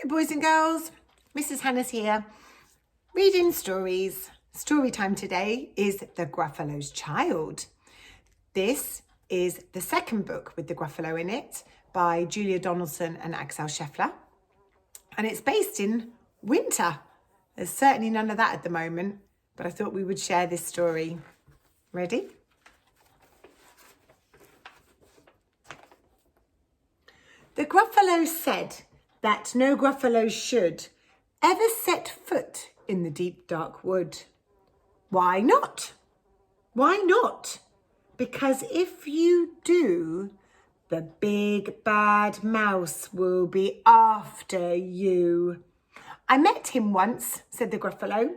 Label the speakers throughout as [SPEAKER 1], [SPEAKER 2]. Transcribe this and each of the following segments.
[SPEAKER 1] Hi boys and girls, Mrs. Hannah's here, reading stories. Story time today is The Gruffalo's Child. This is the second book with the Gruffalo in it by Julia Donaldson and Axel Scheffler. And it's based in winter. There's certainly none of that at the moment, but I thought we would share this story. Ready? The Gruffalo said that no Gruffalo should ever set foot in the deep dark wood. Why not? Why not? Because if you do, the big bad mouse will be after you. I met him once, said the Gruffalo.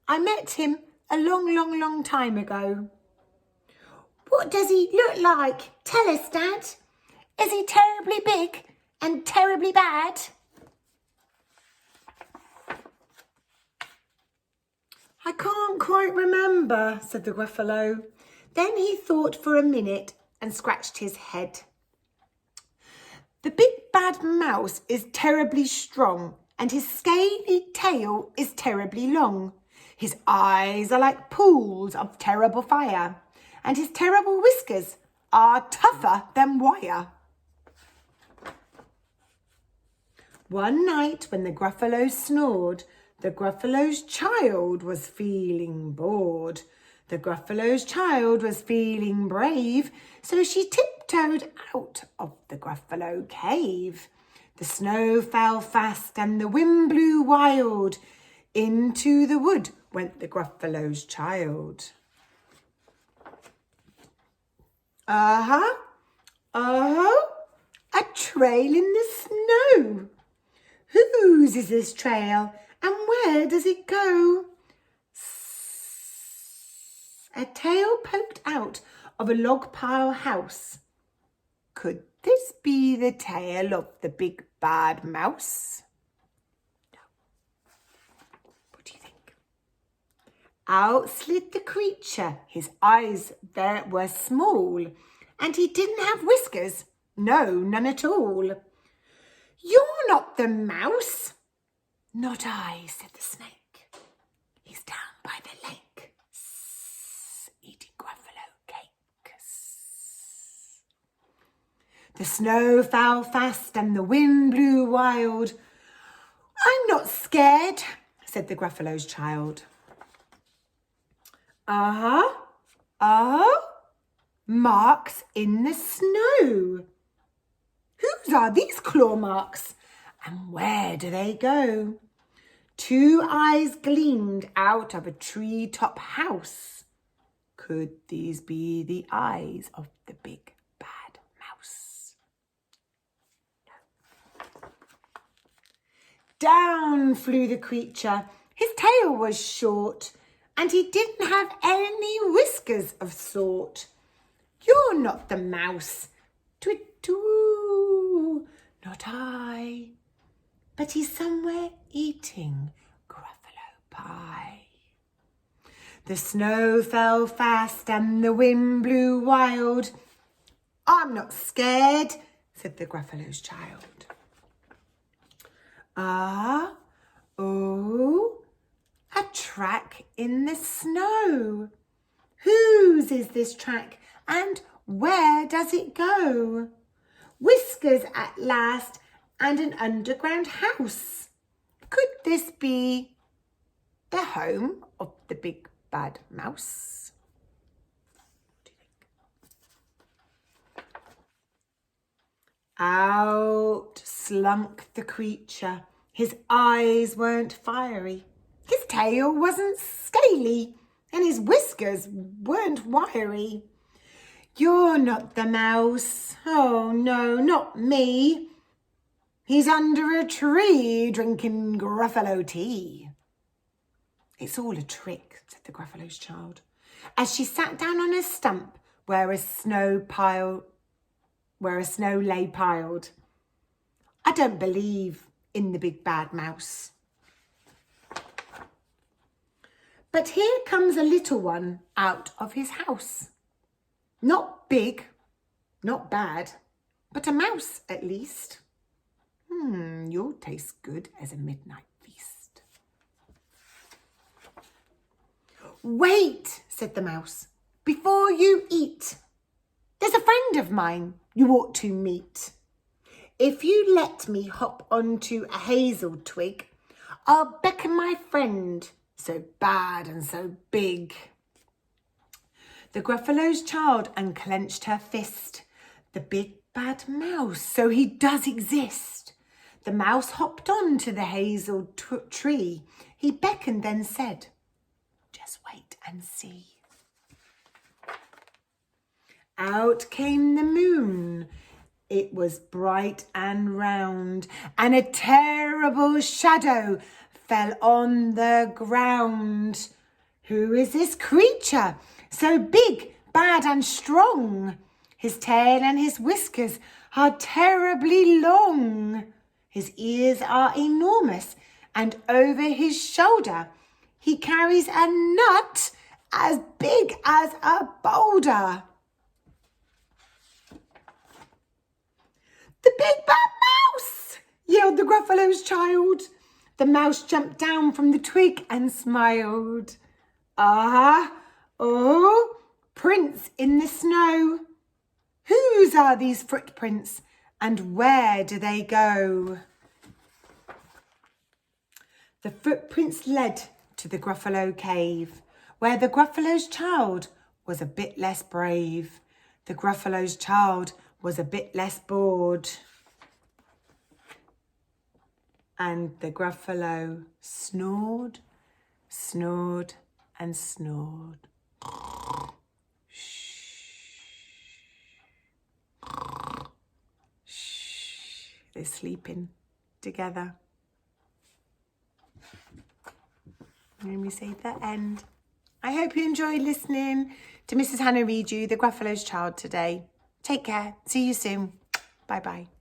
[SPEAKER 1] I met him a long time ago. What does he look like? Tell us, Dad. Is he terribly big and terribly bad? I can't quite remember, said the Gruffalo. Then he thought for a minute and scratched his head. The big bad mouse is terribly strong and his scaly tail is terribly long. His eyes are like pools of terrible fire and his terrible whiskers are tougher than wire. One night when the Gruffalo snored, the Gruffalo's child was feeling bored. The Gruffalo's child was feeling brave, so she tiptoed out of the Gruffalo cave. The snow fell fast and the wind blew wild. Into the wood went the Gruffalo's child. A trail in the snow. Whose is this trail and where does it go? A tail poked out of a log pile house. Could this be the tail of the big bad mouse? No. What do you think? Out slid the creature. His eyes were small and he didn't have whiskers. No, none at all. You're not the mouse. Not I, said the snake. He's down by the lake, eating Gruffalo cake. The snow fell fast and the wind blew wild. I'm not scared, said the Gruffalo's child. Marks in the snow. Whose are these claw marks? And where do they go? Two eyes gleamed out of a treetop house. Could these be the eyes of the big bad mouse? No. Down flew the creature. His tail was short and he didn't have any whiskers of sort. You're not the mouse. Twit-twoo, not I. But he's somewhere eating Gruffalo pie. The snow fell fast and the wind blew wild. I'm not scared, said the Gruffalo's child. A track in the snow. Whose is this track and where does it go? Whiskers at last and an underground house. Could this be the home of the big bad mouse? What do you think? Out slunk the creature. His eyes weren't fiery. His tail wasn't scaly and his whiskers weren't wiry. You're not the mouse. Oh no, not me. He's under a tree drinking Gruffalo tea. It's all a trick, said the Gruffalo's child, as she sat down on a stump where a snow lay piled. I don't believe in the big bad mouse. But here comes a little one out of his house. Not big, not bad, but a mouse at least. You'll tastes good as a midnight feast. Wait, said the mouse, before you eat. There's a friend of mine you ought to meet. If you let me hop onto a hazel twig, I'll beckon my friend, so bad and so big. The Gruffalo's child unclenched her fist. The big bad mouse, so he does exist. The mouse hopped on to the hazel tree. He beckoned, then said, just wait and see. Out came the moon. It was bright and round, and a terrible shadow fell on the ground. Who is this creature, so big, bad and strong? His tail and his whiskers are terribly long. His ears are enormous, and over his shoulder he carries a nut as big as a boulder. The big bad mouse, yelled the Gruffalo's child. The mouse jumped down from the twig and smiled. Ah, oh, prints in the snow. Whose are these footprints and where do they go? The footprints led to the Gruffalo cave, where the Gruffalo's child was a bit less brave. The Gruffalo's child was a bit less bored. And the Gruffalo snored, snored and snored. They're sleeping together. And we say the end. I hope you enjoyed listening to Mrs. Hannah read you The Gruffalo's Child today. Take care. See you soon. Bye-bye.